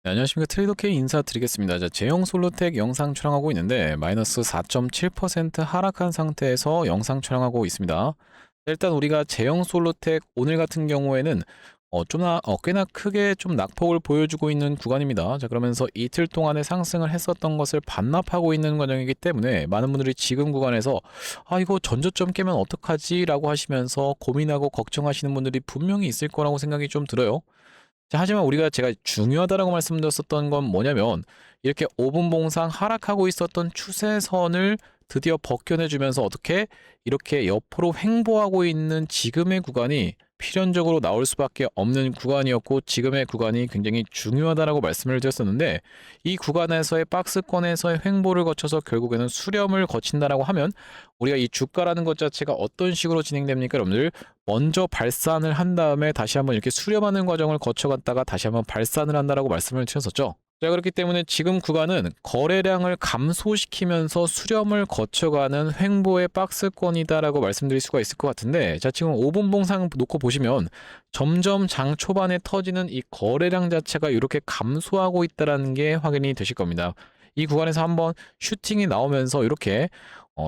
네, 안녕하십니까. 트레이더 K 인사드리겠습니다. 자, 제형 솔로텍 영상 촬영하고 있는데 마이너스 4.7% 하락한 상태에서 영상 촬영하고 있습니다. 일단 우리가 제형 솔로텍 오늘 같은 경우에는 꽤나 크게 좀 낙폭을 보여주고 있는 구간입니다. 자, 그러면서 이틀 동안에 상승을 했었던 것을 반납하고 있는 과정이기 때문에 많은 분들이 지금 구간에서 이거 전저점 깨면 어떡하지? 라고 하시면서 고민하고 걱정하시는 분들이 분명히 있을 거라고 생각이 좀 들어요. 자, 하지만 제가 중요하다라고 말씀드렸었던 건 뭐냐면 이렇게 5분 봉상 하락하고 있었던 추세선을 드디어 벗겨내주면서 어떻게 이렇게 옆으로 횡보하고 있는 지금의 구간이 필연적으로 나올 수밖에 없는 구간이었고, 지금의 구간이 굉장히 중요하다라고 말씀을 드렸었는데, 이 구간에서의 박스권에서의 횡보를 거쳐서 결국에는 수렴을 거친다라고 하면 우리가 이 주가라는 것 자체가 어떤 식으로 진행됩니까, 여러분들? 먼저 발산을 한 다음에 다시 한번 이렇게 수렴하는 과정을 거쳐갔다가 다시 한번 발산을 한다라고 말씀을 드렸었죠. 자, 그렇기 때문에 지금 구간은 거래량을 감소시키면서 수렴을 거쳐가는 횡보의 박스권이다라고 말씀드릴 수가 있을 것 같은데, 자, 지금 5분 봉상 놓고 보시면 점점 장 초반에 터지는 이 거래량 자체가 이렇게 감소하고 있다는 게 확인이 되실 겁니다. 이 구간에서 한번 슈팅이 나오면서 이렇게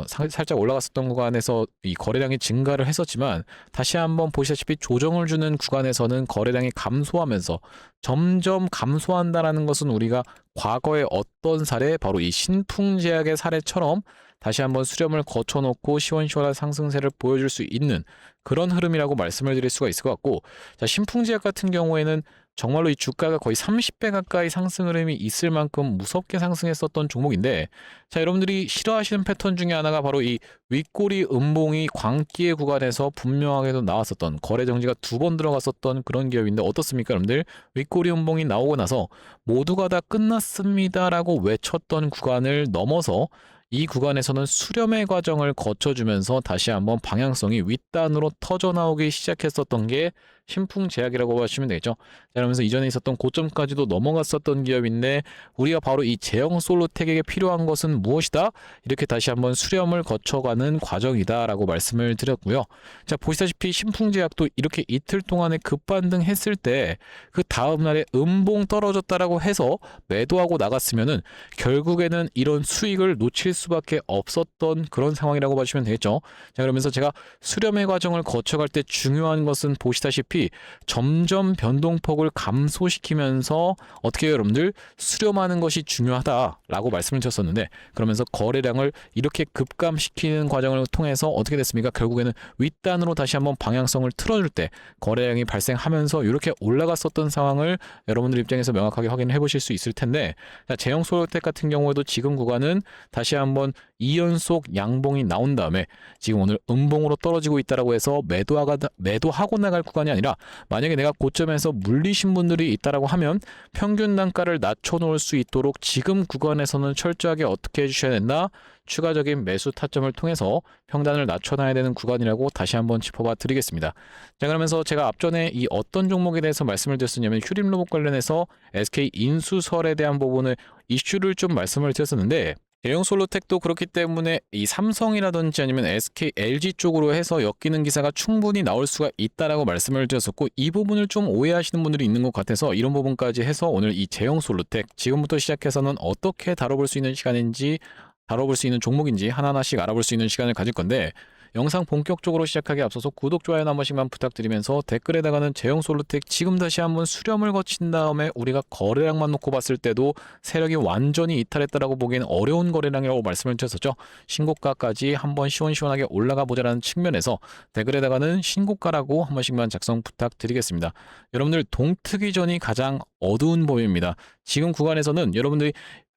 살짝 올라갔었던 구간에서 이 거래량이 증가를 했었지만, 다시 한번 보시다시피 조정을 주는 구간에서는 거래량이 감소하면서 점점 감소한다라는 것은 우리가 과거의 어떤 사례, 바로 이 신풍제약의 사례처럼 다시 한번 수렴을 거쳐놓고 시원시원한 상승세를 보여줄 수 있는 그런 흐름이라고 말씀을 드릴 수가 있을 것 같고, 자, 신풍제약 같은 경우에는 정말로 이 주가가 거의 30배 가까이 상승 흐름이 있을 만큼 무섭게 상승했었던 종목인데, 자, 여러분들이 싫어하시는 패턴 중에 하나가 바로 이 윗꼬리 음봉이 광기의 구간에서 분명하게도 나왔었던, 거래 정지가 2번 들어갔었던 그런 기업인데 어떻습니까, 여러분들? 윗꼬리 음봉이 나오고 나서 모두가 다 끝났습니다라고 외쳤던 구간을 넘어서 이 구간에서는 수렴의 과정을 거쳐주면서 다시 한번 방향성이 윗단으로 터져나오기 시작했었던 게 신풍제약이라고 하시면 되겠죠. 자, 그러면서 이전에 있었던 고점까지도 넘어갔었던 기업인데, 우리가 바로 이 제형 솔로텍에게 필요한 것은 무엇이다? 이렇게 다시 한번 수렴을 거쳐가는 과정이다 라고 말씀을 드렸고요. 자, 보시다시피 신풍제약도 이렇게 이틀 동안에 급반등 했을 때 그 다음날에 음봉 떨어졌다라고 해서 매도하고 나갔으면은 결국에는 이런 수익을 놓칠 수밖에 없었던 그런 상황이라고 봐주시면 되겠죠. 자, 그러면서 제가 수렴의 과정을 거쳐갈 때 중요한 것은 보시다시피 점점 변동폭을 감소시키면서 어떻게 해요, 여러분들? 수렴하는 것이 중요하다라고 말씀을 드렸었는데, 그러면서 거래량을 이렇게 급감시키는 과정을 통해서 어떻게 됐습니까? 결국에는 윗단으로 다시 한번 방향성을 틀어줄 때 거래량이 발생하면서 이렇게 올라갔었던 상황을 여러분들 입장에서 명확하게 확인해 보실 수 있을 텐데, 자, 제형 솔로텍 같은 경우에도 지금 구간은 다시 한번 2연속 양봉이 나온 다음에 지금 오늘 음봉으로 떨어지고 있다라고 해서 매도하고 나갈 구간이 아니라, 만약에 내가 고점에서 물리신 분들이 있다라고 하면 평균 단가를 낮춰 놓을 수 있도록 지금 구간에서는 철저하게 어떻게 해주셔야 된다? 추가적인 매수 타점을 통해서 평단을 낮춰놔야 되는 구간이라고 다시 한번 짚어봐 드리겠습니다. 자, 그러면서 제가 앞전에 이 어떤 종목에 대해서 말씀을 드렸었냐면 휴림로봇 관련해서 SK 인수설에 대한 부분을 이슈를 좀 말씀을 드렸었는데, 대형 솔로텍도 그렇기 때문에 이 삼성이라든지 아니면 SK, LG 쪽으로 해서 엮이는 기사가 충분히 나올 수가 있다라고 말씀을 드렸었고, 이 부분을 좀 오해하시는 분들이 있는 것 같아서 이런 부분까지 해서 오늘 이 제형 솔로텍 지금부터 시작해서는 어떻게 다뤄볼 수 있는 시간인지, 다뤄볼 수 있는 종목인지 하나하나씩 알아볼 수 있는 시간을 가질 건데, 영상 본격적으로 시작하기 앞서서 구독, 좋아요 한 번씩만 부탁드리면서 댓글에다가는 제형 솔로텍 지금 다시 한번 수렴을 거친 다음에 우리가 거래량만 놓고 봤을 때도 세력이 완전히 이탈했다라고 보기에는 어려운 거래량이라고 말씀을 드렸었죠. 신고가까지 한번 시원시원하게 올라가 보자라는 측면에서 댓글에다가는 신고가라고 한 번씩만 작성 부탁드리겠습니다. 여러분들, 동트기 전이 가장 어두운 범위입니다. 지금 구간에서는 여러분들이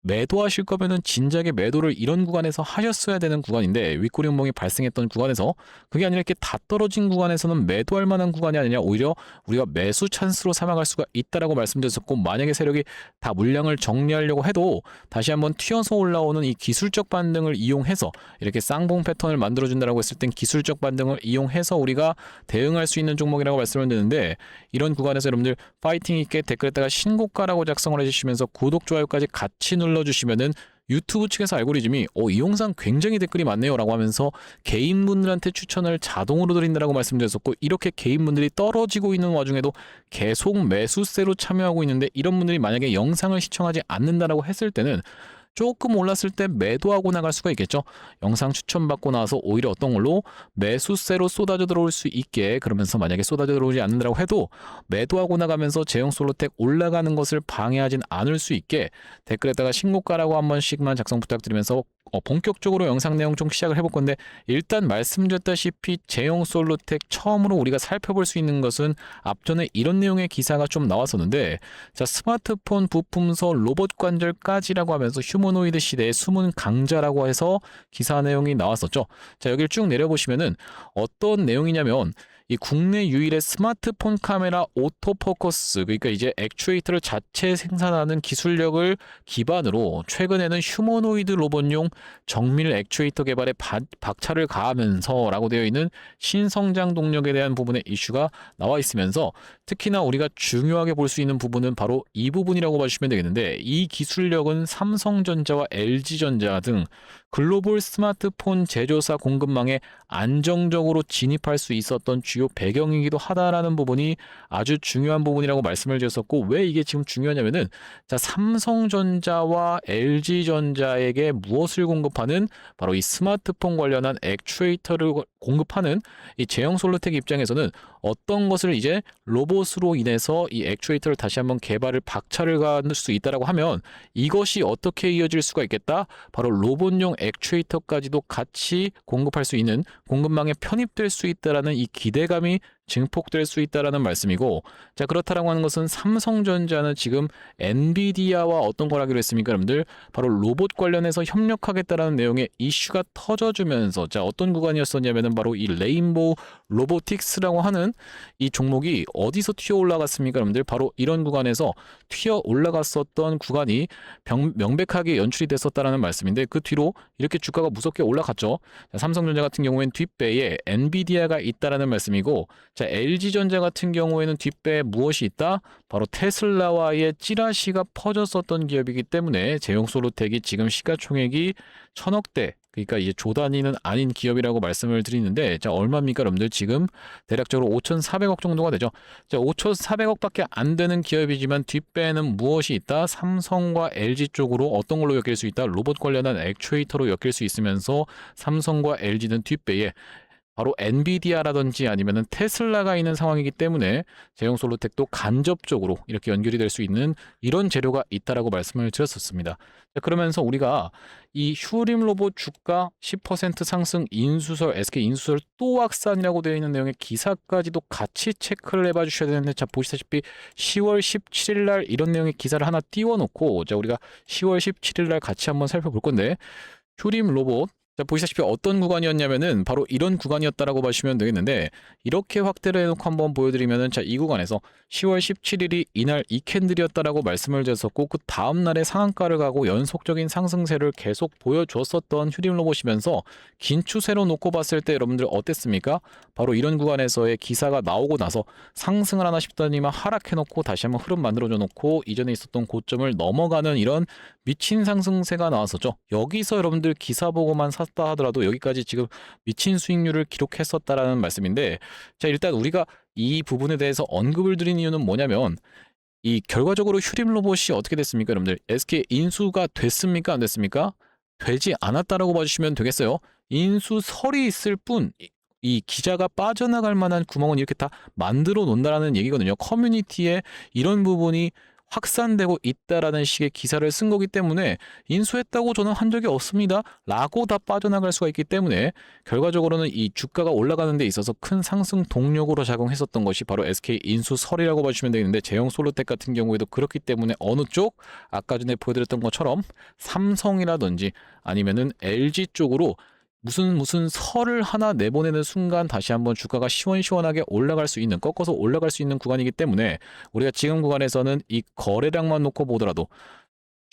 매도하실 거면은 진작에 매도를 이런 구간에서 하셨어야 되는 구간인데, 윗꼬리 음봉이 발생했던 구간에서 그게 아니라 이렇게 다 떨어진 구간에서는 매도할 만한 구간이 아니냐, 오히려 우리가 매수 찬스로 삼아갈 수가 있다라고 말씀드렸었고, 만약에 세력이 다 물량을 정리하려고 해도 다시 한번 튀어서 올라오는 이 기술적 반등을 이용해서 이렇게 쌍봉 패턴을 만들어준다라고 했을 땐 기술적 반등을 이용해서 우리가 대응할 수 있는 종목이라고 말씀을 드리는데, 이런 구간에서 여러분들 파이팅 있게 댓글에다가 신고가라고 작성을 해주시면서 구독, 좋아요까지 같이 눌러주시면은 유튜브 측에서 알고리즘이 이 영상 굉장히 댓글이 많네요 라고 하면서 개인분들한테 추천을 자동으로 드린다라고 말씀드렸었고, 이렇게 개인분들이 떨어지고 있는 와중에도 계속 매수세로 참여하고 있는데, 이런 분들이 만약에 영상을 시청하지 않는다라고 했을 때는 조금 올랐을 때 매도하고 나갈 수가 있겠죠. 영상 추천받고 나서 오히려 어떤 걸로 매수세로 쏟아져 들어올 수 있게, 그러면서 만약에 쏟아져 들어오지 않는다고 해도 매도하고 나가면서 제형 솔로텍 올라가는 것을 방해하진 않을 수 있게 댓글에다가 신고가라고 한 번씩만 작성 부탁드리면서 본격적으로 영상 내용 좀 시작을 해볼 건데, 일단 말씀드렸다시피 제형 솔로텍 처음으로 우리가 살펴볼 수 있는 것은 앞전에 이런 내용의 기사가 좀 나왔었는데, 자, 스마트폰 부품서 로봇 관절까지라고 하면서 휴머노이드 시대의 숨은 강자라고 해서 기사 내용이 나왔었죠. 자, 여기를 쭉 내려보시면은 어떤 내용이냐면, 이 국내 유일의 스마트폰 카메라 오토포커스, 그러니까 이제 액추에이터를 자체 생산하는 기술력을 기반으로 최근에는 휴머노이드 로봇용 정밀 액추에이터 개발에 박차를 가하면서 라고 되어 있는 신성장 동력에 대한 부분의 이슈가 나와 있으면서, 특히나 우리가 중요하게 볼 수 있는 부분은 바로 이 부분이라고 봐주시면 되겠는데, 이 기술력은 삼성전자와 LG전자 등 글로벌 스마트폰 제조사 공급망에 안정적으로 진입할 수 있었던 주요 배경이기도 하다라는 부분이 아주 중요한 부분이라고 말씀을 드렸었고, 왜 이게 지금 중요하냐면은, 자, 삼성전자와 LG전자에게 무엇을 공급하는, 바로 이 스마트폰 관련한 액추에이터를 공급하는 이 제형 솔로텍 입장에서는 어떤 것을 이제 로봇으로 인해서 이 액추에이터를 다시 한번 개발을 박차를 가할 수 있다라고 하면, 이것이 어떻게 이어질 수가 있겠다? 바로 로봇용 액추에이터까지도 같이 공급할 수 있는 공급망에 편입될 수 있다라는 이 기대감이 증폭될 수 있다라는 말씀이고, 자, 그렇다라고 하는 것은 삼성전자는 지금 엔비디아와 어떤 걸 하기로 했습니까, 여러분들? 바로 로봇 관련해서 협력하겠다라는 내용의 이슈가 터져주면서, 자, 어떤 구간이었었냐면은 바로 이 레인보우 로보틱스라고 하는 이 종목이 어디서 튀어 올라갔습니까, 여러분들? 바로 이런 구간에서 튀어 올라갔었던 구간이 명백하게 연출이 됐었다라는 말씀인데, 그 뒤로 이렇게 주가가 무섭게 올라갔죠. 자, 삼성전자 같은 경우에는 뒷배에 엔비디아가 있다라는 말씀이고, 자, LG전자 같은 경우에는 뒷배에 무엇이 있다? 바로 테슬라와의 찌라시가 퍼졌었던 기업이기 때문에 제형 솔로텍이 지금 시가총액이 1000억대, 그러니까 이제 조 단위는 아닌 기업이라고 말씀을 드리는데, 자, 얼마입니까, 여러분들? 지금 대략적으로 5,400억 정도가 되죠. 자, 5,400억밖에 안 되는 기업이지만 뒷배에는 무엇이 있다? 삼성과 LG 쪽으로 어떤 걸로 엮일 수 있다? 로봇 관련한 액추에이터로 엮일 수 있으면서 삼성과 LG는 뒷배에 바로 엔비디아라든지 아니면은 테슬라가 있는 상황이기 때문에 제형 솔로텍도 간접적으로 이렇게 연결이 될 수 있는 이런 재료가 있다라고 말씀을 드렸었습니다. 자, 그러면서 우리가 이 휴림 로봇 주가 10% 상승 인수설, SK 인수설 또 확산이라고 되어 있는 내용의 기사까지도 같이 체크를 해봐 주셔야 되는데, 자, 보시다시피 10월 17일 날 이런 내용의 기사를 하나 띄워놓고, 자, 우리가 10월 17일 날 같이 한번 살펴볼 건데, 휴림 로봇, 자, 보시다시피 어떤 구간이었냐면은 바로 이런 구간이었다라고 보시면 되겠는데, 이렇게 확대를 해놓고 한번 보여드리면은, 자, 이 구간에서 10월 17일이 이날 이 캔들이었다라고 말씀을 드렸었고, 그 다음날에 상한가를 가고 연속적인 상승세를 계속 보여줬었던 휴림 로봇이면서, 긴 추세로 놓고 봤을 때 여러분들 어땠습니까? 바로 이런 구간에서의 기사가 나오고 나서 상승을 하나 싶더니만 하락해놓고 다시 한번 흐름 만들어줘 놓고 이전에 있었던 고점을 넘어가는 이런 미친 상승세가 나왔었죠. 여기서 여러분들 기사 보고만 샀다 하더라도 여기까지 지금 미친 수익률을 기록했었다라는 말씀인데, 자, 일단 우리가 이 부분에 대해서 언급을 드린 이유는 뭐냐면, 이 결과적으로 휴림 로봇이 어떻게 됐습니까, 여러분들? SK 인수가 됐습니까, 안 됐습니까? 되지 않았다라고 봐주시면 되겠어요. 인수설이 있을 뿐, 이 기자가 빠져나갈 만한 구멍은 이렇게 다 만들어 놓는다라는 얘기거든요. 커뮤니티에 이런 부분이 확산되고 있다라는 식의 기사를 쓴 거기 때문에 인수했다고 저는 한 적이 없습니다 라고 다 빠져나갈 수가 있기 때문에, 결과적으로는 이 주가가 올라가는 데 있어서 큰 상승 동력으로 작용했었던 것이 바로 SK 인수설이라고 봐주시면 되겠는데, 제형 솔로텍 같은 경우에도 그렇기 때문에 어느 쪽, 아까 전에 보여드렸던 것처럼 삼성이라든지 아니면은 LG 쪽으로 무슨 설을 하나 내보내는 순간 다시 한번 주가가 시원시원하게 올라갈 수 있는, 꺾어서 올라갈 수 있는 구간이기 때문에, 우리가 지금 구간에서는 이 거래량만 놓고 보더라도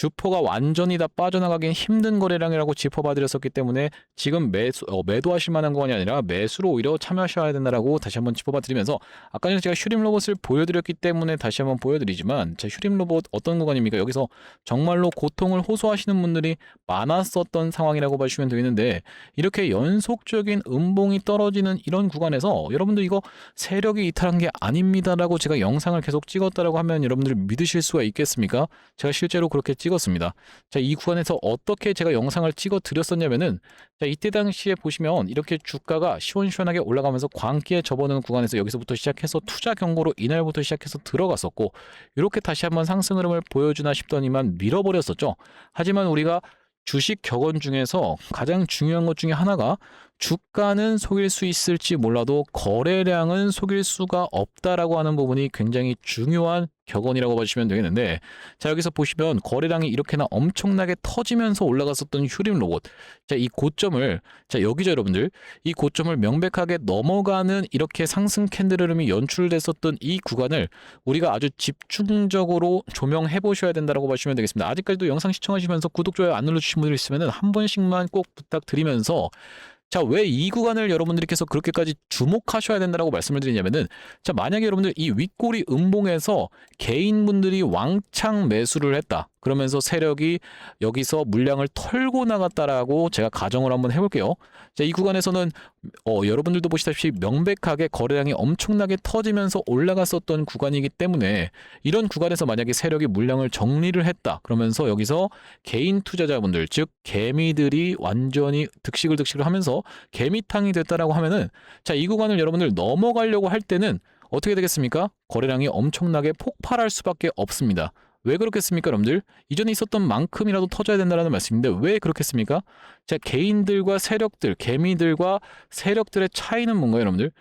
주포가 완전히 다 빠져나가긴 힘든 거래량이라고 짚어봐드렸었기 때문에 지금 매도하실 만한 구간이 아니라 매수로 오히려 참여하셔야 된다라고 다시 한번 짚어봐드리면서 아까 전에 제가 슈림 로봇을 보여드렸기 때문에 다시 한번 보여드리지만 제 슈림 로봇 어떤 구간입니까? 여기서 정말로 고통을 호소하시는 분들이 많았었던 상황이라고 보시면 되겠는데 이렇게 연속적인 음봉이 떨어지는 이런 구간에서 여러분들 이거 세력이 이탈한 게 아닙니다라고 제가 영상을 계속 찍었다라고 하면 여러분들 믿으실 수가 있겠습니까? 제가 실제로 그렇게 찍었습니다. 자, 이 구간에서 어떻게 제가 영상을 찍어 드렸었냐면은 자, 이때 당시에 보시면 이렇게 주가가 시원시원하게 올라가면서 광기에 접어드는 구간에서 여기서부터 시작해서 투자 경고로 이날부터 시작해서 들어갔었고 이렇게 다시 한번 상승 흐름을 보여주나 싶더니만 밀어버렸었죠. 하지만 우리가 주식 격언 중에서 가장 중요한 것 중에 하나가 주가는 속일 수 있을지 몰라도 거래량은 속일 수가 없다라고 하는 부분이 굉장히 중요한 격언이라고 봐주시면 되겠는데 자 여기서 보시면 거래량이 이렇게나 엄청나게 터지면서 올라갔었던 휴림 로봇 자 이 고점을 자 여기죠 여러분들 이 고점을 명백하게 넘어가는 이렇게 상승 캔들 흐름이 연출됐었던 이 구간을 우리가 아주 집중적으로 조명해 보셔야 된다라고 봐주시면 되겠습니다. 아직까지도 영상 시청하시면서 구독 좋아요 안 눌러주신 분들 있으면 한 번씩만 꼭 부탁드리면서 자, 왜 이 구간을 여러분들께서 그렇게까지 주목하셔야 된다라고 말씀을 드리냐면은 자, 만약에 여러분들 이 윗꼬리 음봉에서 개인분들이 왕창 매수를 했다. 그러면서 세력이 여기서 물량을 털고 나갔다라고 제가 가정을 한번 해볼게요. 자, 이 구간에서는 여러분들도 보시다시피 명백하게 거래량이 엄청나게 터지면서 올라갔었던 구간이기 때문에 이런 구간에서 만약에 세력이 물량을 정리를 했다. 그러면서 여기서 개인 투자자분들 즉 개미들이 완전히 득식을 하면서 개미탕이 됐다라고 하면은 자, 이 구간을 여러분들 넘어가려고 할 때는 어떻게 되겠습니까? 거래량이 엄청나게 폭발할 수밖에 없습니다. 왜 그렇겠습니까, 여러분들? 이전에 있었던 만큼이라도 터져야 된다는 말씀인데 왜 그렇겠습니까? 자, 개인들과 세력들, 개미들과 세력들의 차이는 뭔가요, 여러분들?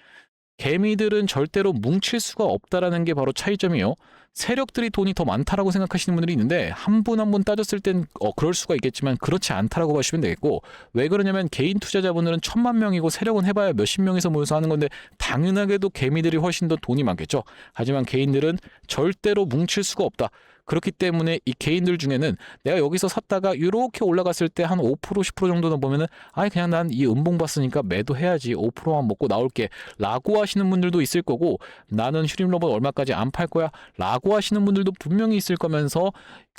개미들은 절대로 뭉칠 수가 없다라는 게 바로 차이점이에요. 세력들이 돈이 더 많다라고 생각하시는 분들이 있는데 한 분 한 분 따졌을 땐 그럴 수가 있겠지만 그렇지 않다라고 보시면 되겠고 왜 그러냐면 개인 투자자분들은 1000만 명이고 세력은 해봐야 몇십 명이서 모여서 하는 건데 당연하게도 개미들이 훨씬 더 돈이 많겠죠. 하지만 개인들은 절대로 뭉칠 수가 없다. 그렇기 때문에 이 개인들 중에는 내가 여기서 샀다가 이렇게 올라갔을 때 한 5% 10% 정도는 보면은 아니 그냥 난 이 음봉 봤으니까 매도해야지 5%만 먹고 나올게 라고 하시는 분들도 있을 거고 나는 휴림 로봇 얼마까지 안 팔 거야 라고 하시는 분들도 분명히 있을 거면서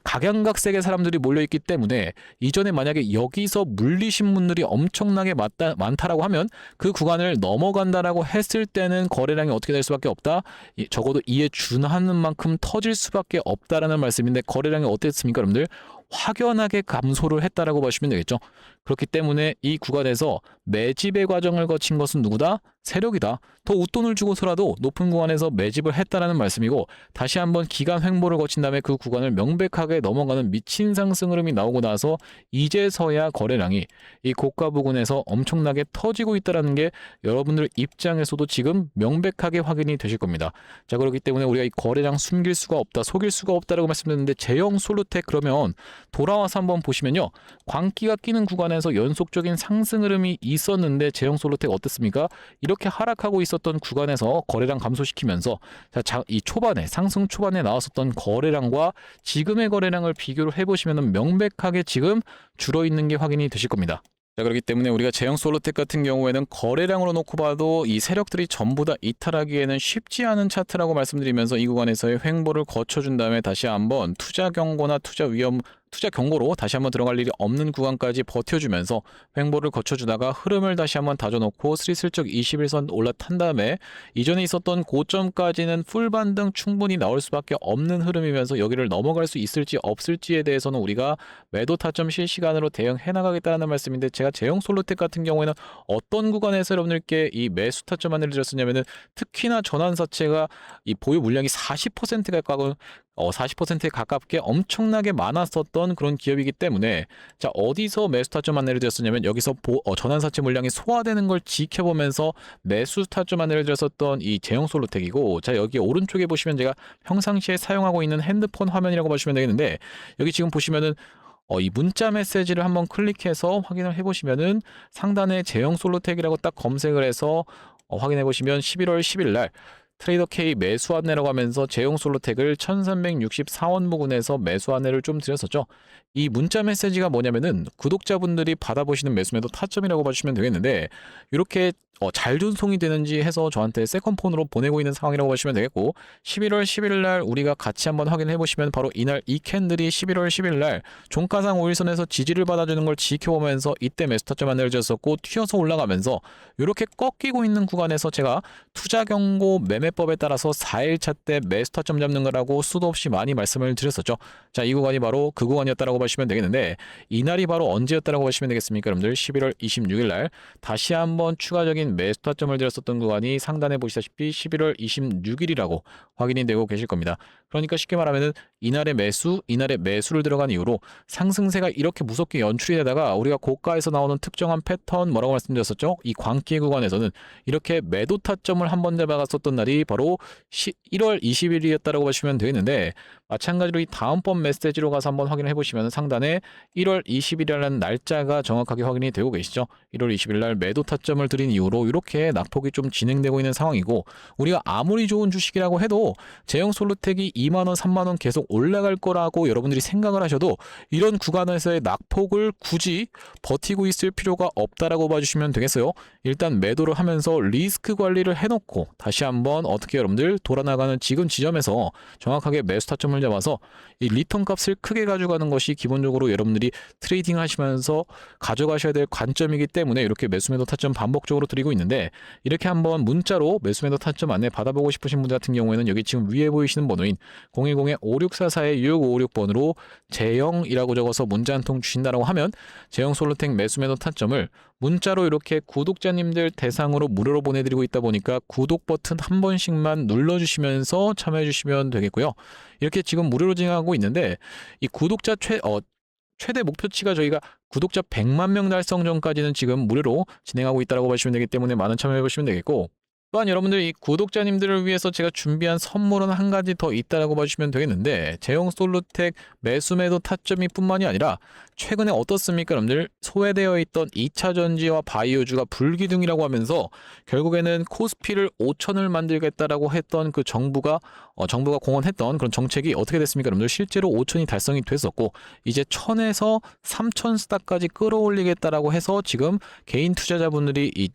각양각색의 사람들이 몰려있기 때문에 이전에 만약에 여기서 물리신 분들이 엄청나게 많다라고 하면 그 구간을 넘어간다라고 했을 때는 거래량이 어떻게 될 수밖에 없다. 적어도 이에 준하는 만큼 터질 수밖에 없다라는 말씀인데 거래량이 어땠습니까, 여러분들? 확연하게 감소를 했다라고 보시면 되겠죠. 그렇기 때문에 이 구간에서 매집의 과정을 거친 것은 누구다? 세력이다. 더 웃돈을 주고서라도 높은 구간에서 매집을 했다라는 말씀이고 다시 한번 기간 횡보를 거친 다음에 그 구간을 명백하게 넘어가는 미친 상승 흐름이 나오고 나서 이제서야 거래량이 이 고가 부근에서 엄청나게 터지고 있다라는 게 여러분들 입장에서도 지금 명백하게 확인이 되실 겁니다. 자, 그렇기 때문에 우리가 이 거래량 숨길 수가 없다, 속일 수가 없다라고 말씀드렸는데 제형 솔루텍 그러면 돌아와서 한번 보시면요. 광기가 끼는 구간에서 연속적인 상승 흐름이 있었는데 제형 솔루텍 어땠습니까? 이렇게 하락하고 있었던 구간에서 거래량 감소시키면서 이 초반에 상승 초반에 나왔었던 거래량과 지금의 거래량을 비교를 해보시면 명백하게 지금 줄어있는 게 확인이 되실 겁니다. 자, 그렇기 때문에 우리가 제형 솔루텍 같은 경우에는 거래량으로 놓고 봐도 이 세력들이 전부 다 이탈하기에는 쉽지 않은 차트라고 말씀드리면서 이 구간에서의 횡보를 거쳐준 다음에 다시 한번 투자 경고나 투자 경고로 다시 한번 들어갈 일이 없는 구간까지 버텨주면서 횡보를 거쳐주다가 흐름을 다시 한번 다져놓고 스리슬쩍 21선 올라탄 다음에 이전에 있었던 고점까지는 풀 반등 충분히 나올 수밖에 없는 흐름이면서 여기를 넘어갈 수 있을지 없을지에 대해서는 우리가 매도 타점 실시간으로 대응해 나가겠다는 말씀인데 제가 제형 솔루텍 같은 경우에는 어떤 구간에서 여러분들께 이 매수 타점 안내를 드렸었냐면은 특히나 전환사채가 이 보유 물량이 40%에 가까운 40%에 가깝게 엄청나게 많았었던 그런 기업이기 때문에 자 어디서 매수 타점 안내를 드렸었냐면 여기서 전환사채 물량이 소화되는 걸 지켜보면서 매수 타점 안내를 드렸었던 이 제형 솔루텍이고 자 여기 오른쪽에 보시면 제가 평상시에 사용하고 있는 핸드폰 화면이라고 보시면 되겠는데 여기 지금 보시면은 이 문자 메시지를 한번 클릭해서 확인을 해보시면은 상단에 제형 솔루텍이라고 딱 검색을 해서 확인해 보시면 11월 10일 날 트레이더 K 매수 안내라고 하면서 제형 솔로텍을 1364원 부근에서 매수 안내를 좀 드렸었죠. 이 문자 메시지가 뭐냐면은 구독자분들이 받아보시는 매수매도 타점이라고 봐주시면 되겠는데, 이렇게 잘 전송이 되는지 해서 저한테 세컨폰으로 보내고 있는 상황이라고 보시면 되겠고, 11월 10일 날 우리가 같이 한번 확인해 보시면 바로 이날 이 캔들이 11월 10일 날 종가상 5일선에서 지지를 받아주는 걸 지켜보면서 이때 매수 타점 안내를 드렸었고, 튀어서 올라가면서 이렇게 꺾이고 있는 구간에서 제가 투자 경고 매매법에 따라서 4일차 때 매수 타점 잡는 거라고 수도 없이 많이 말씀을 드렸었죠. 자, 이 구간이 바로 그 구간이었다라고 보시면 되겠는데, 이날이 바로 언제였다라고 보시면 되겠습니까, 여러분들? 11월 26일 날 다시 한번 추가적인 매수 타점을 드렸었던 구간이 상단에 보시다시피 11월 26일이라고 확인이 되고 계실 겁니다. 그러니까 쉽게 말하면은 이날의 매수를 들어간 이후로 상승세가 이렇게 무섭게 연출이 되다가 우리가 고가에서 나오는 특정한 패턴, 뭐라고 말씀드렸었죠? 이 광기 구간에서는 이렇게 매도 타점을 한번 잡아갔었던 날이 바로 1월 20일이었다라고 보시면 되겠는데, 마찬가지로 이 다음번 메시지로 가서 한번 확인해 보시면 상단에 1월 20일이라는 날짜가 정확하게 확인이 되고 계시죠. 1월 20일 날 매도 타점을 드린 이후로 이렇게 낙폭이 좀 진행되고 있는 상황이고, 우리가 아무리 좋은 주식이라고 해도 제형 솔루텍이 2만원, 3만원 계속 올라갈 거라고 여러분들이 생각을 하셔도 이런 구간에서의 낙폭을 굳이 버티고 있을 필요가 없다라고 봐주시면 되겠어요. 일단 매도를 하면서 리스크 관리를 해놓고 다시 한번 어떻게 여러분들 돌아나가는 지금 지점에서 정확하게 매수 타점을 잡아서 이 리턴 값을 크게 가져가는 것이 기본적으로 여러분들이 트레이딩 하시면서 가져가셔야 될 관점이기 때문에 이렇게 매수매도 타점 반복적으로 드리고 있는데, 이렇게 한번 문자로 매수매도 타점 안내 받아보고 싶으신 분들 같은 경우에는 여기 지금 위에 보이시는 번호인 010-5644-6656번으로 제형이라고 적어서 문자 한 통 주신다라고 하면 제형 솔루텍 매수매도 타점을 문자로 이렇게 구독자님들 대상으로 무료로 보내드리고 있다 보니까 구독 버튼 한 번씩만 눌러주시면서 참여해 주시면 되겠고요. 이렇게 지금 무료로 진행하고 있는데, 이 구독자 최대 목표치가 저희가 구독자 100만 명 달성 전까지는 지금 무료로 진행하고 있다고 보시면 되기 때문에 많은 참여해 보시면 되겠고, 또한 여러분들 이 구독자님들을 위해서 제가 준비한 선물은 한 가지 더 있다라고 봐주시면 되겠는데, 제형 솔루텍 매수매도 타점이 뿐만이 아니라 최근에 어떻습니까, 여러분들? 소외되어 있던 2차 전지와 바이오주가 불기둥이라고 하면서 결국에는 코스피를 5천을 만들겠다라고 했던 그 정부가 공언했던 그런 정책이 어떻게 됐습니까, 여러분들? 실제로 5천이 달성이 됐었고, 이제 1000에서 3000 스탁까지 끌어올리겠다라고 해서 지금 개인 투자자분들이 이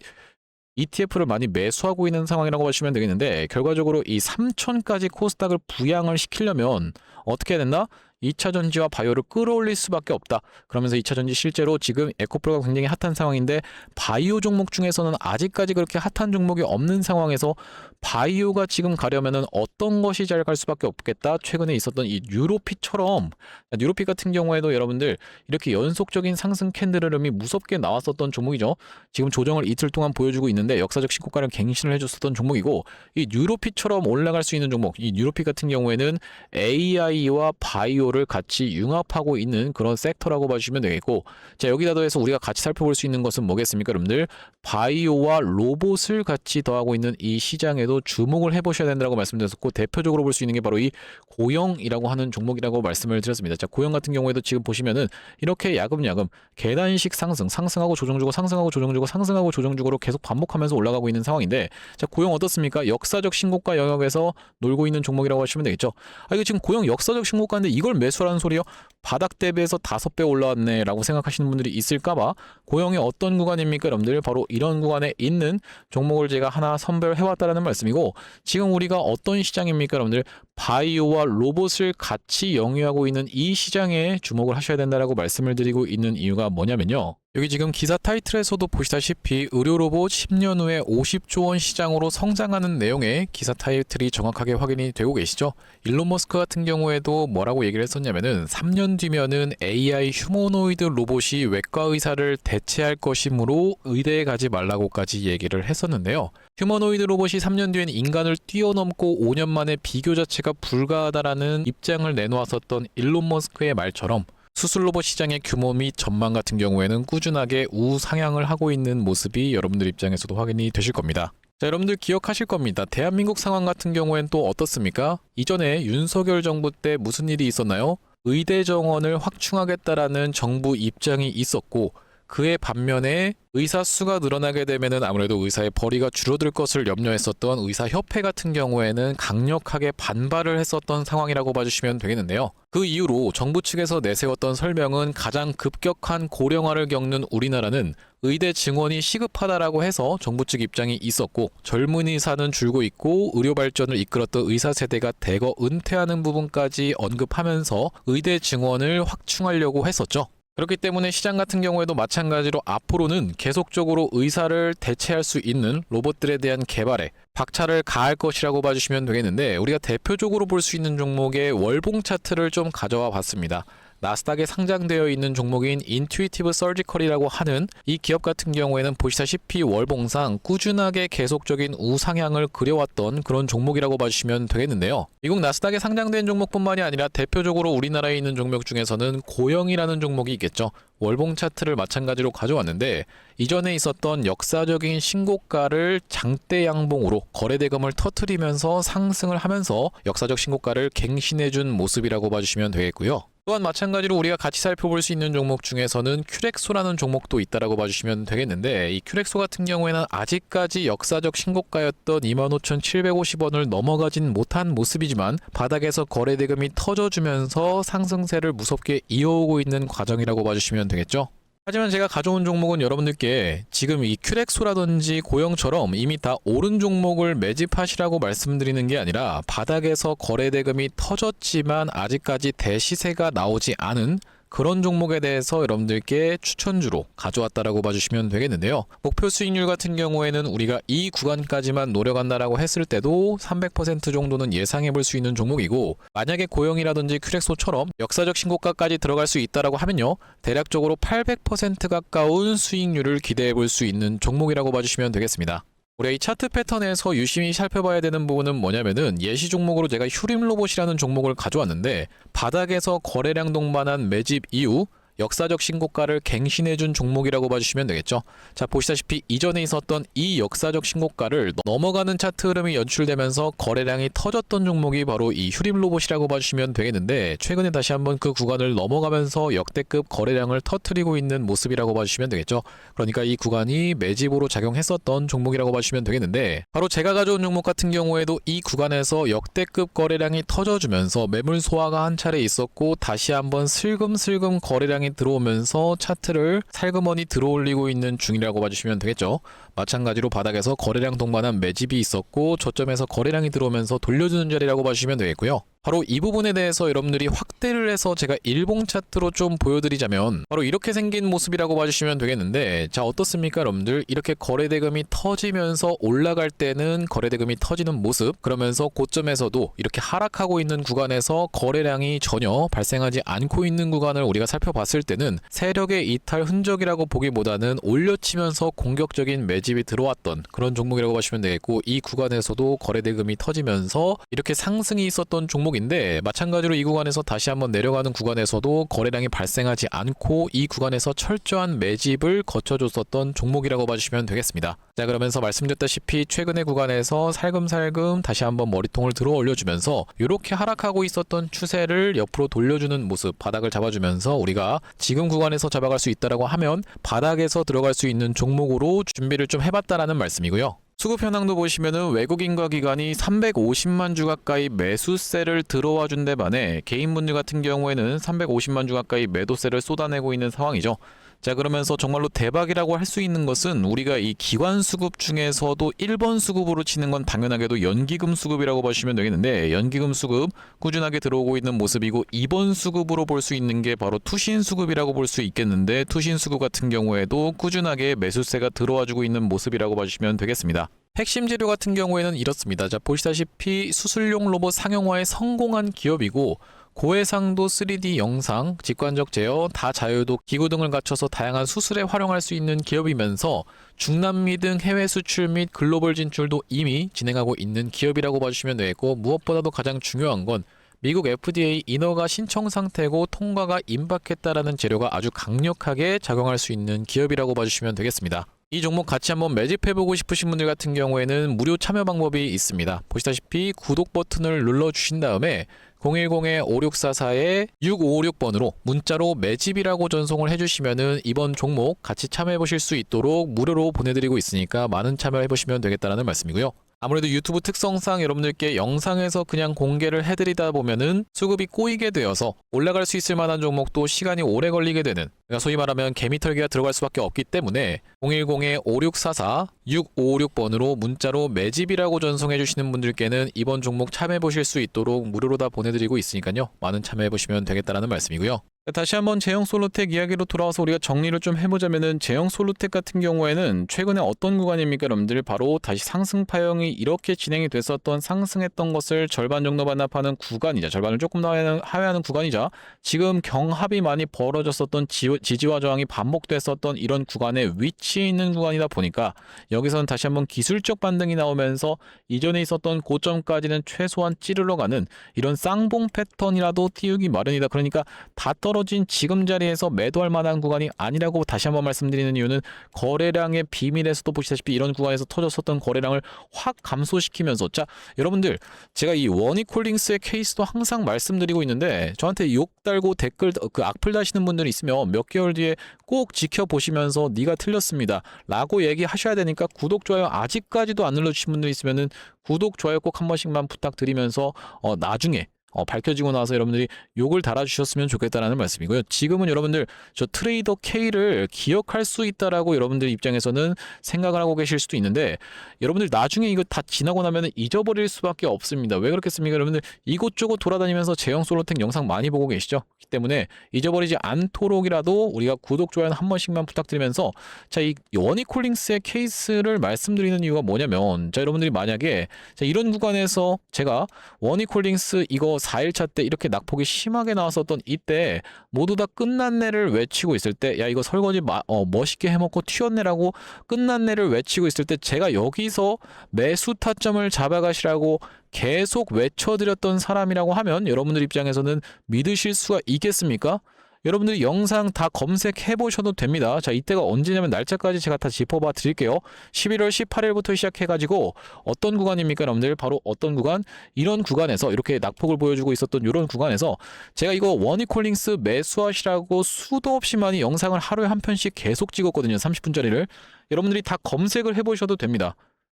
ETF를 많이 매수하고 있는 상황이라고 보시면 되겠는데, 결과적으로 이 3000까지 코스닥을 부양을 시키려면 어떻게 해야 된다? 2차 전지와 바이오를 끌어올릴 수밖에 없다. 그러면서 2차 전지 실제로 지금 에코프로가 굉장히 핫한 상황인데, 바이오 종목 중에서는 아직까지 그렇게 핫한 종목이 없는 상황에서 바이오가 지금 가려면은 어떤 것이 잘 갈 수밖에 없겠다. 최근에 있었던 이 뉴로피처럼, 뉴로피 같은 경우에도 여러분들 이렇게 연속적인 상승 캔들 흐름이 무섭게 나왔었던 종목이죠. 지금 조정을 이틀 동안 보여주고 있는데 역사적 신고가를 갱신을 해줬었던 종목이고, 이 뉴로피처럼 올라갈 수 있는 종목, 이 뉴로피 같은 경우에는 AI와 바이오를 같이 융합하고 있는 그런 섹터라고 봐주시면 되겠고, 자, 여기다 더해서 우리가 같이 살펴볼 수 있는 것은 뭐겠습니까, 여러분들? 바이오와 로봇을 같이 더하고 있는 이 시장에도 주목을 해보셔야 된다고 말씀드렸었고, 대표적으로 볼 수 있는 게 바로 이 고영이라고 하는 종목이라고 말씀을 드렸습니다. 자, 고영 같은 경우에도 지금 보시면은 이렇게 야금야금 계단식 상승하고 조정주고 상승하고 조정주고 상승하고 조정주고로 계속 반복하면서 올라가고 있는 상황인데, 자, 고영 어떻습니까? 역사적 신고가 영역에서 놀고 있는 종목이라고 하시면 되겠죠. 이거 지금 고영 역사적 신고가인데 이걸 매수라는 소리요? 바닥 대비해서 5배 올라왔네 라고 생각하시는 분들이 있을까봐, 고영이 어떤 구간입니까, 여러분들? 바로 이런 구간에 있는 종목을 제가 하나 선별해왔다라는 말씀이고, 지금 우리가 어떤 시장입니까, 여러분들? 바이오와 로봇을 같이 영위하고 있는 이 시장에 주목을 하셔야 된다라고 말씀을 드리고 있는 이유가 뭐냐면요, 여기 지금 기사 타이틀에서도 보시다시피 의료로봇 10년 후에 50조 원 시장으로 성장하는 내용의 기사 타이틀이 정확하게 확인이 되고 계시죠. 일론 머스크 같은 경우에도 뭐라고 얘기를 했었냐면은 3년 뒤면은 AI 휴머노이드 로봇이 외과 의사를 대체할 것이므로 의대에 가지 말라고까지 얘기를 했었는데요. 휴머노이드 로봇이 3년 뒤엔 인간을 뛰어넘고 5년 만에 비교 자체가 불가하다라는 입장을 내놓았었던 일론 머스크의 말처럼 수술 로봇 시장의 규모 및 전망 같은 경우에는 꾸준하게 우상향을 하고 있는 모습이 여러분들 입장에서도 확인이 되실 겁니다. 자, 여러분들 기억하실 겁니다. 대한민국 상황 같은 경우엔 또 어떻습니까? 이전에 윤석열 정부 때 무슨 일이 있었나요? 의대 정원을 확충하겠다라는 정부 입장이 있었고, 그의 반면에 의사 수가 늘어나게 되면은 아무래도 의사의 벌이가 줄어들 것을 염려했었던 의사협회 같은 경우에는 강력하게 반발을 했었던 상황이라고 봐주시면 되겠는데요. 그 이후로 정부 측에서 내세웠던 설명은 가장 급격한 고령화를 겪는 우리나라는 의대 증원이 시급하다라고 해서 정부 측 입장이 있었고, 젊은 의사는 줄고 있고 의료 발전을 이끌었던 의사 세대가 대거 은퇴하는 부분까지 언급하면서 의대 증원을 확충하려고 했었죠. 그렇기 때문에 시장 같은 경우에도 마찬가지로 앞으로는 계속적으로 의사를 대체할 수 있는 로봇들에 대한 개발에 박차를 가할 것이라고 봐주시면 되겠는데, 우리가 대표적으로 볼 수 있는 종목의 월봉 차트를 좀 가져와 봤습니다. 나스닥에 상장되어 있는 종목인 인투이티브 서지컬이라고 하는 이 기업 같은 경우에는 보시다시피 월봉상 꾸준하게 계속적인 우상향을 그려왔던 그런 종목이라고 봐주시면 되겠는데요. 미국 나스닥에 상장된 종목뿐만이 아니라 대표적으로 우리나라에 있는 종목 중에서는 고영이라는 종목이 있겠죠. 월봉 차트를 마찬가지로 가져왔는데, 이전에 있었던 역사적인 신고가를 장대 양봉으로 거래대금을 터트리면서 상승을 하면서 역사적 신고가를 갱신해준 모습이라고 봐주시면 되겠고요. 또한 마찬가지로 우리가 같이 살펴볼 수 있는 종목 중에서는 큐렉소라는 종목도 있다라고 봐주시면 되겠는데, 이 큐렉소 같은 경우에는 아직까지 역사적 신고가였던 25,750원을 넘어가진 못한 모습이지만 바닥에서 거래대금이 터져주면서 상승세를 무섭게 이어오고 있는 과정이라고 봐주시면 되겠죠. 하지만 제가 가져온 종목은 여러분들께 지금 이 큐렉소라든지 고영처럼 이미 다 오른 종목을 매집하시라고 말씀드리는 게 아니라, 바닥에서 거래대금이 터졌지만 아직까지 대시세가 나오지 않은 그런 종목에 대해서 여러분들께 추천주로 가져왔다라고 봐주시면 되겠는데요. 목표 수익률 같은 경우에는 우리가 이 구간까지만 노려간다라고 했을 때도 300% 정도는 예상해 볼 수 있는 종목이고, 만약에 고영이라든지 큐렉소처럼 역사적 신고가까지 들어갈 수 있다라고 하면요, 대략적으로 800% 가까운 수익률을 기대해 볼 수 있는 종목이라고 봐주시면 되겠습니다. 우리가 이 차트 패턴에서 유심히 살펴봐야 되는 부분은 뭐냐면은, 예시 종목으로 제가 휴림로봇이라는 종목을 가져왔는데, 바닥에서 거래량 동반한 매집 이후 역사적 신고가를 갱신해준 종목이라고 봐주시면 되겠죠. 자, 보시다시피 이전에 있었던 이 역사적 신고가를 넘어가는 차트 흐름이 연출되면서 거래량이 터졌던 종목이 바로 이 휴림로봇이라고 봐주시면 되겠는데, 최근에 다시 한번 그 구간을 넘어가면서 역대급 거래량을 터뜨리고 있는 모습이라고 봐주시면 되겠죠. 그러니까 이 구간이 매집으로 작용했었던 종목이라고 봐주시면 되겠는데, 바로 제가 가져온 종목 같은 경우에도 이 구간에서 역대급 거래량이 터져주면서 매물 소화가 한 차례 있었고, 다시 한번 슬금슬금 거래량이 들어오면서 차트를 살그머니 들어올리고 있는 중이라고 봐주시면 되겠죠. 마찬가지로 바닥에서 거래량 동반한 매집이 있었고, 저점에서 거래량이 들어오면서 돌려주는 자리라고 봐주시면 되겠고요. 바로 이 부분에 대해서 여러분들이 확대를 해서 제가 일봉 차트로 좀 보여드리자면, 바로 이렇게 생긴 모습이라고 봐주시면 되겠는데, 자, 어떻습니까 여러분들? 이렇게 거래대금이 터지면서 올라갈 때는 거래대금이 터지는 모습, 그러면서 고점에서도 이렇게 하락하고 있는 구간에서 거래량이 전혀 발생하지 않고 있는 구간을 우리가 살펴봤을 때는 세력의 이탈 흔적이라고 보기보다는 올려치면서 공격적인 매집이 들어왔던 그런 종목이라고 보시면 되겠고, 이 구간에서도 거래대금이 터지면서 이렇게 상승이 있었던 종목인데, 마찬가지로 이 구간에서 다시 한번 내려가는 구간에서도 거래량이 발생하지 않고 이 구간에서 철저한 매집을 거쳐줬었던 종목이라고 봐주시면 되겠습니다. 자, 그러면서 말씀드렸다시피 최근의 구간에서 살금살금 다시 한번 머리통을 들어 올려주면서 이렇게 하락하고 있었던 추세를 옆으로 돌려주는 모습, 바닥을 잡아주면서 우리가 지금 구간에서 잡아갈 수 있다라고 하면 바닥에서 들어갈 수 있는 종목으로 준비를 좀 해봤다라는 말씀이고요. 수급 현황도 보시면은 외국인과 기관이 350만 주 가까이 매수세를 들어와 준 데 반해 개인분들 같은 경우에는 350만 주 가까이 매도세를 쏟아내고 있는 상황이죠. 자, 그러면서 정말로 대박이라고 할 수 있는 것은, 우리가 이 기관 수급 중에서도 1번 수급으로 치는 건 당연하게도 연기금 수급이라고 보시면 되겠는데, 연기금 수급 꾸준하게 들어오고 있는 모습이고, 2번 수급으로 볼 수 있는 게 바로 투신 수급이라고 볼 수 있겠는데, 투신 수급 같은 경우에도 꾸준하게 매수세가 들어와주고 있는 모습이라고 봐주시면 되겠습니다. 핵심 재료 같은 경우에는 이렇습니다. 자, 보시다시피 수술용 로봇 상용화에 성공한 기업이고, 고해상도 3D 영상, 직관적 제어, 다자유도 기구 등을 갖춰서 다양한 수술에 활용할 수 있는 기업이면서 중남미 등 해외 수출 및 글로벌 진출도 이미 진행하고 있는 기업이라고 봐주시면 되겠고, 무엇보다도 가장 중요한 건 미국 FDA 인허가 신청 상태고 통과가 임박했다라는 재료가 아주 강력하게 작용할 수 있는 기업이라고 봐주시면 되겠습니다. 이 종목 같이 한번 매집해보고 싶으신 분들 같은 경우에는 무료 참여 방법이 있습니다. 보시다시피 구독 버튼을 눌러주신 다음에 010-5644-6556번으로 문자로 매집이라고 전송을 해주시면은 이번 종목 같이 참여해 보실 수 있도록 무료로 보내드리고 있으니까 많은 참여해 보시면 되겠다라는 말씀이고요. 아무래도 유튜브 특성상 여러분들께 영상에서 그냥 공개를 해드리다 보면은 수급이 꼬이게 되어서 올라갈 수 있을 만한 종목도 시간이 오래 걸리게 되는, 그러니까 소위 말하면 개미털기가 들어갈 수밖에 없기 때문에 010-5644-6556번으로 문자로 매집이라고 전송해 주시는 분들께는 이번 종목 참여해 보실 수 있도록 무료로 다 보내드리고 있으니까요. 많은 참여해 보시면 되겠다라는 말씀이고요. 다시 한번 제형솔루텍 이야기로 돌아와서 우리가 정리를 좀 해보자면은, 제형솔루텍 같은 경우에는 최근에 어떤 구간입니까 여러분들? 바로 다시 상승 파형이 이렇게 진행이 됐었던, 상승했던 것을 절반 정도 반납하는 구간이자 절반을 조금 더 하회하는 구간이자 지금 경합이 많이 벌어졌었던 지지와 저항이 반복됐었던 이런 구간에 위치해 있는 구간이다 보니까 여기서는 다시 한번 기술적 반등이 나오면서 이전에 있었던 고점까지는 최소한 찌르러 가는 이런 쌍봉 패턴이라도 띄우기 마련이다. 그러니까 다 떨어진 지금 자리에서 매도할 만한 구간이 아니라고 다시 한번 말씀드리는 이유는, 거래량의 비밀에서도 보시다시피 이런 구간에서 터졌었던 거래량을 확 감소시키면서, 자 여러분들, 제가 이 원익홀딩스의 케이스도 항상 말씀드리고 있는데 저한테 욕 달고 댓글 악플 다시는 분들이 있으면 몇 개월 뒤에 꼭 지켜보시면서 네가 틀렸습니다 라고 얘기하셔야 되니까, 구독 좋아요 아직까지도 안 눌러주신 분들 있으면은 구독 좋아요 꼭 한 번씩만 부탁드리면서 나중에 밝혀지고 나서 여러분들이 욕을 달아주셨으면 좋겠다라는 말씀이고요. 지금은 여러분들 저 트레이더 K를 기억할 수 있다라고 여러분들 입장에서는 생각을 하고 계실 수도 있는데, 여러분들 나중에 이거 다 지나고 나면 잊어버릴 수밖에 없습니다. 왜 그렇겠습니까? 여러분들 이곳저곳 돌아다니면서 제형솔루텍 영상 많이 보고 계시죠? 그렇기 때문에 잊어버리지 않도록이라도 우리가 구독, 좋아요는 한 번씩만 부탁드리면서, 자, 이 원익홀딩스의 케이스를 말씀드리는 이유가 뭐냐면, 자 여러분들이 만약에 자, 이런 구간에서 제가 원익홀딩스 이거 4일차 때 이렇게 낙폭이 심하게 나왔었던 이때 모두 다 끝났네를 외치고 있을 때, 야 이거 설거지 멋있게 해먹고 튀었네라고 끝났네를 외치고 있을 때 제가 여기서 매수 타점을 잡아가시라고 계속 외쳐드렸던 사람이라고 하면 여러분들 입장에서는 믿으실 수가 있겠습니까? 여러분들이 영상 다 검색해 보셔도 됩니다. 자, 이때가 언제냐면 날짜까지 제가 다 짚어봐 드릴게요. 11월 18일부터 시작해가지고 어떤 구간입니까 여러분들? 바로 어떤 구간? 이런 구간에서 이렇게 낙폭을 보여주고 있었던 이런 구간에서 제가 이거 원익홀딩스 매수하시라고 수도 없이 많이 영상을 하루에 한 편씩 계속 찍었거든요. 30분짜리를. 여러분들이 다 검색을 해보셔도 됩니다.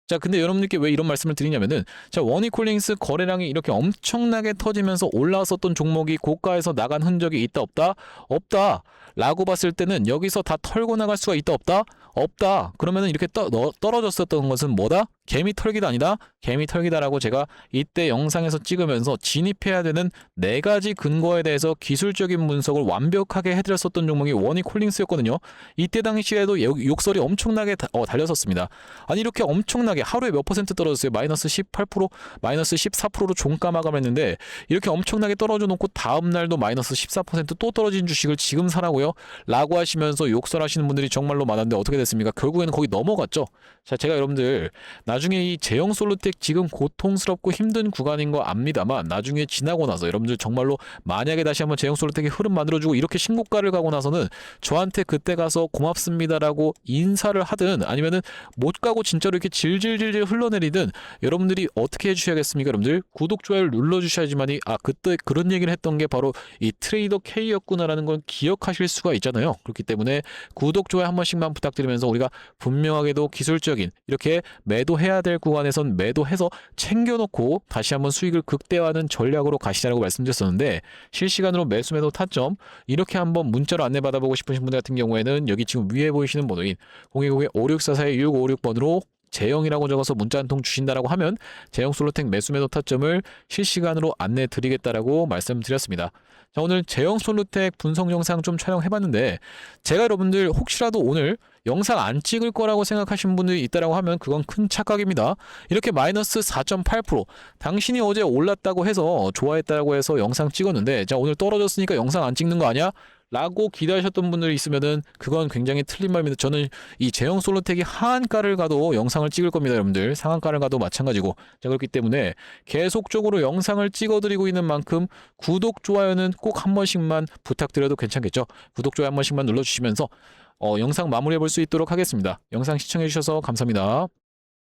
자, 근데 여러분들께 왜 이런 말씀을 드리냐면은, 자, 원익홀딩스 거래량이 이렇게 엄청나게 터지면서 올라왔었던 종목이 고가에서 나간 흔적이 있다 없다? 없다 라고 봤을 때는 여기서 다 털고 나갈 수가 있다 없다? 없다. 그러면은 이렇게 떨어졌었던 것은 뭐다? 개미 털기다 아니다? 개미 털기다라고 제가 이때 영상에서 찍으면서 진입해야 되는 4가지 근거에 대해서 기술적인 분석을 완벽하게 해드렸었던 종목이 원익홀딩스였거든요. 이때 당시에도 욕설이 엄청나게 달렸었습니다. 아니 이렇게 엄청나게 하루에 몇 퍼센트 떨어졌어요? 마이너스 18%, 마이너스 14%로 종가 마감을 했는데, 이렇게 엄청나게 떨어져 놓고 다음날도 마이너스 14%또 떨어진 주식을 지금 사라고요? 라고 하시면서 욕설하시는 분들이 정말로 많았는데 어떻게 됐습니까? 결국에는 거기 넘어갔죠. 자, 제가 여러분들 나중에 이 제형솔루텍 지금 고통스럽고 힘든 구간인 거 압니다만, 나중에 지나고 나서 여러분들 정말로 만약에 다시 한번 제형솔루텍이 흐름 만들어주고 이렇게 신고가를 가고 나서는 저한테 그때 가서 고맙습니다라고 인사를 하든, 아니면은 못 가고 진짜로 이렇게 질질질질 흘러내리든, 여러분들이 어떻게 해주셔야겠습니까? 여러분들 구독, 좋아요를 눌러주셔야지만이 그때 그런 얘기를 했던 게 바로 이 트레이더 K였구나라는 걸 기억하실 수가 있잖아요. 그렇기 때문에 구독, 좋아요 한 번씩만 부탁드리면서 우리가 분명하게도 기술적인 이렇게 매도해야 될 구간에선 매도해서 챙겨놓고 다시 한번 수익을 극대화하는 전략으로 가시자고 말씀드렸었는데, 실시간으로 매수 매도 타점 이렇게 한번 문자로 안내 받아보고 싶으신 분들 같은 경우에는 여기 지금 위에 보이시는 번호인 010-5644-6556번으로 제형이라고 적어서 문자 한 통 주신다라고 하면 제형솔루텍 매수 매도 타점을 실시간으로 안내 드리겠다라고 말씀드렸습니다. 자, 오늘 제형솔루텍 분석 영상 좀 촬영해봤는데, 제가 여러분들 혹시라도 오늘 영상 안 찍을 거라고 생각하시는 분들이 있다라고 하면 그건 큰 착각입니다. 이렇게 마이너스 4.8%, 당신이 어제 올랐다고 해서 좋아했다고 해서 영상 찍었는데, 자 오늘 떨어졌으니까 영상 안 찍는 거 아니야? 라고 기대하셨던 분들이 있으면은 그건 굉장히 틀린 말입니다. 저는 이 제형솔루텍이 하한가를 가도 영상을 찍을 겁니다, 여러분들. 상한가를 가도 마찬가지고. 자, 그렇기 때문에 계속적으로 영상을 찍어드리고 있는 만큼 구독, 좋아요는 꼭 한 번씩만 부탁드려도 괜찮겠죠? 구독, 좋아요 한 번씩만 눌러주시면서 영상 마무리해 볼 수 있도록 하겠습니다. 영상 시청해 주셔서 감사합니다.